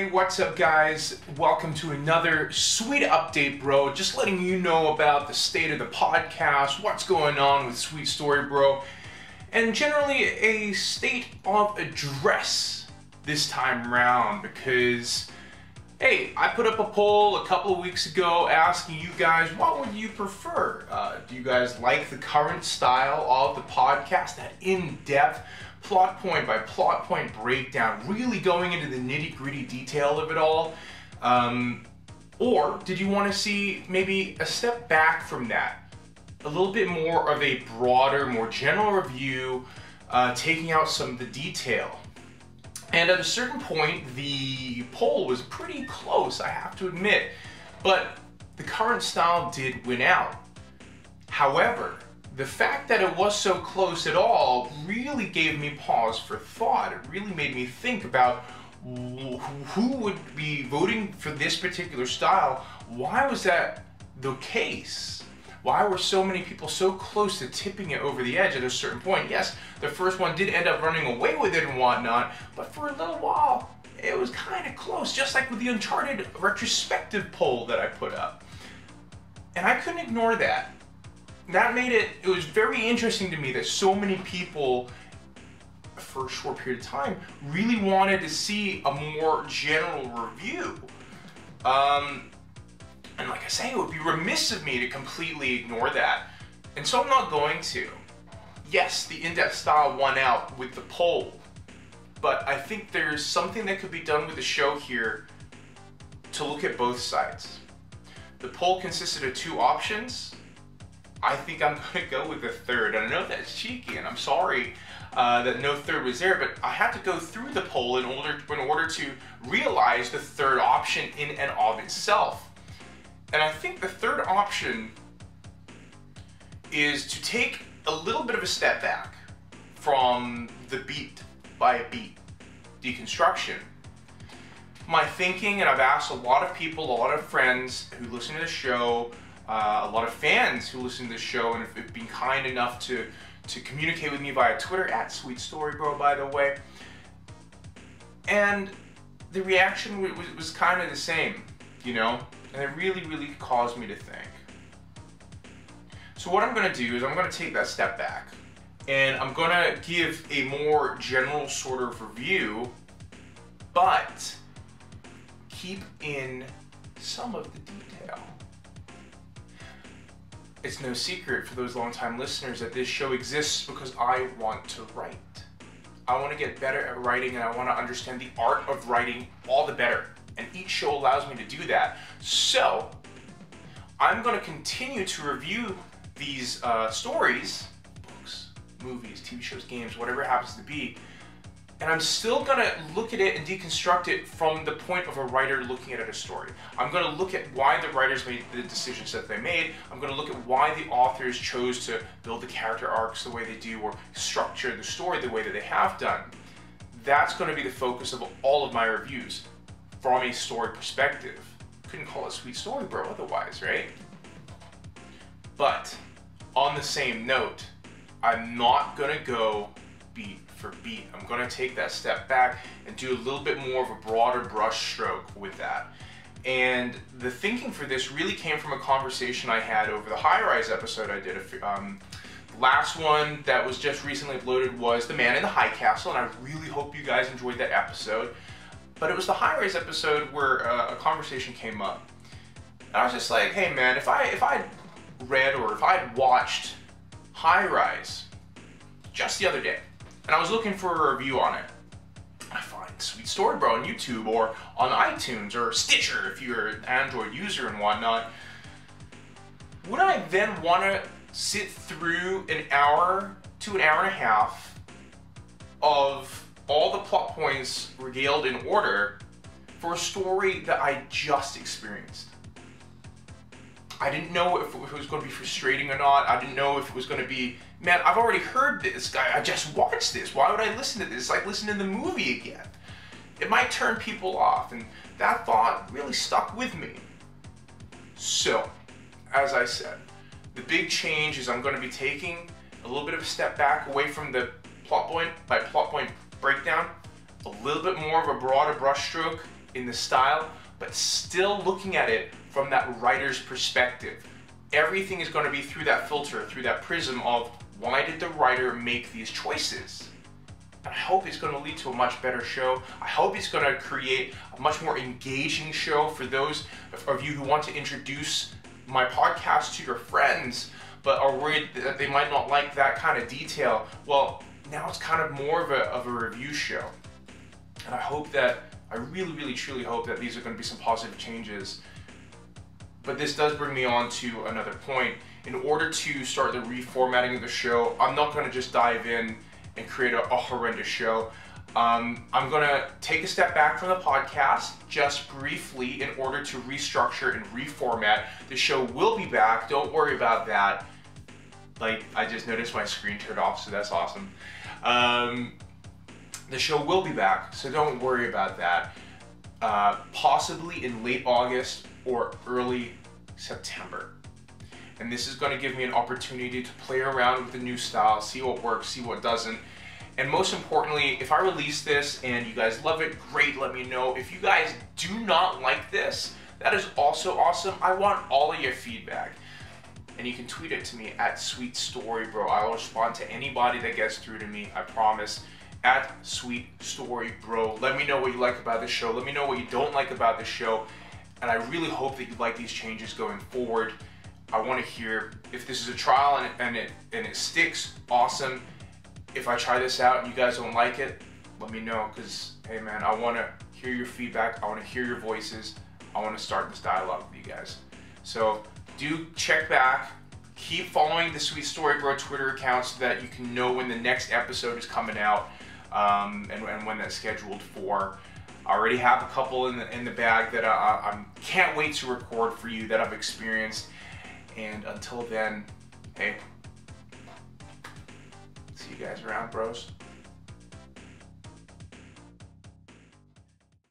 Hey, what's up guys? Welcome to another sweet update, bro. Just letting you know about the state of the podcast, what's going on with Sweet Story Bro, and generally a state of address this time round because, hey, I put up a poll a couple of weeks ago asking you guys, what would you prefer? Do you guys like the current style of the podcast, that in-depth, plot point by plot point breakdown, really going into the nitty-gritty detail of it all? Or did you want to see maybe a step back from that? A little bit more of a broader, more general review, taking out some of the detail. And at a certain point, the poll was pretty close, I have to admit, but the current style did win out. However, the fact that it was so close at all really gave me pause for thought. It really made me think about who would be voting for this particular style. Why was that the case? Why were so many people so close to tipping it over the edge at a certain point? Yes, the first one did end up running away with it and whatnot, but for a little while, it was kind of close, just like with the Uncharted retrospective poll that I put up. And I couldn't ignore that. That made it was very interesting to me that so many people, for a short period of time, really wanted to see a more general review. And like I say, it would be remiss of me to completely ignore that. And so I'm not going to. Yes, the in-depth style won out with the poll, but I think there's something that could be done with the show here to look at both sides. The poll consisted of two options. I think I'm going to go with the third. And I know that's cheeky, and I'm sorry that no third was there, but I had to go through the poll in order to realize the third option in and of itself. And I think the third option is to take a little bit of a step back from the beat by beat deconstruction. My thinking, and I've asked a lot of people, a lot of friends who listen to the show, a lot of fans who listen to this show and have been kind enough to communicate with me via Twitter, at sweetstorybro, by the way. And the reaction was kind of the same, you know? And it really, really caused me to think. So what I'm going to do is I'm going to take that step back and I'm going to give a more general sort of review, but keep in some of the detail. It's no secret for those longtime listeners that this show exists because I want to write. I want to get better at writing, and I want to understand the art of writing all the better. And each show allows me to do that. So I'm going to continue to review these stories, books, movies, TV shows, games, whatever it happens to be. And I'm still going to look at it and deconstruct it from the point of a writer looking at a story. I'm going to look at why the writers made the decisions that they made. I'm going to look at why the authors chose to build the character arcs the way they do or structure the story the way that they have done. That's going to be the focus of all of my reviews from a story perspective. Couldn't call it Sweet Story Bro otherwise, right? But on the same note, I'm not going to go beat for beat. I'm going to take that step back and do a little bit more of a broader brush stroke with that. And the thinking for this really came from a conversation I had over the High Rise episode I did. Last one that was just recently uploaded was The Man in the High Castle, and I really hope you guys enjoyed that episode. But it was the High Rise episode where a conversation came up. And I was just like, hey man, if I'd read or if I'd watched High Rise just the other day, and I was looking for a review on it, I find Sweet Story Bro on YouTube or on iTunes or Stitcher if you're an Android user and whatnot, would I then want to sit through an hour to an hour and a half of all the plot points regaled in order for a story that I just experienced? I didn't know if it was going to be frustrating or not. I didn't know if it was going to be, man, I've already heard this guy. I just watched this. Why would I listen to this? It's like listening to the movie again. It might turn people off, and that thought really stuck with me. So, as I said, the big change is I'm going to be taking a little bit of a step back away from the plot point by plot point breakdown, a little bit more of a broader brushstroke in the style, but still looking at it from that writer's perspective. Everything is going to be through that filter, through that prism of why did the writer make these choices? And I hope it's going to lead to a much better show. I hope it's going to create a much more engaging show for those of you who want to introduce my podcast to your friends, but are worried that they might not like that kind of detail. Well, now it's kind of more of a review show. And I hope that, I really, really, truly hope that these are going to be some positive changes. But this does bring me on to another point. In order to start the reformatting of the show, I'm not going to just dive in and create a horrendous show. I'm going to take a step back from the podcast just briefly in order to restructure and reformat. The show will be back. Don't worry about that. Like, I just noticed my screen turned off, so that's awesome. The show will be back, so don't worry about that. Possibly in late August or early September. And this is going to give me an opportunity to play around with the new style, see what works, see what doesn't. And most importantly, if I release this and you guys love it, great, let me know. If you guys do not like this, that is also awesome. I want all of your feedback. And you can tweet it to me at sweetstorybro. I will respond to anybody that gets through to me, I promise. At sweetstorybro. Let me know what you like about this show. Let me know what you don't like about this show. And I really hope that you like these changes going forward. I want to hear if this is a trial and it sticks, awesome. If I try this out and you guys don't like it, let me know, because hey man, I want to hear your feedback. I want to hear your voices. I want to start this dialogue with you guys. So do check back. Keep following the Sweet Story Bro Twitter account so that you can know when the next episode is coming out and when that's scheduled for. I already have a couple in the bag that I can't wait to record for you that I've experienced. And until then, hey, see you guys around, bros.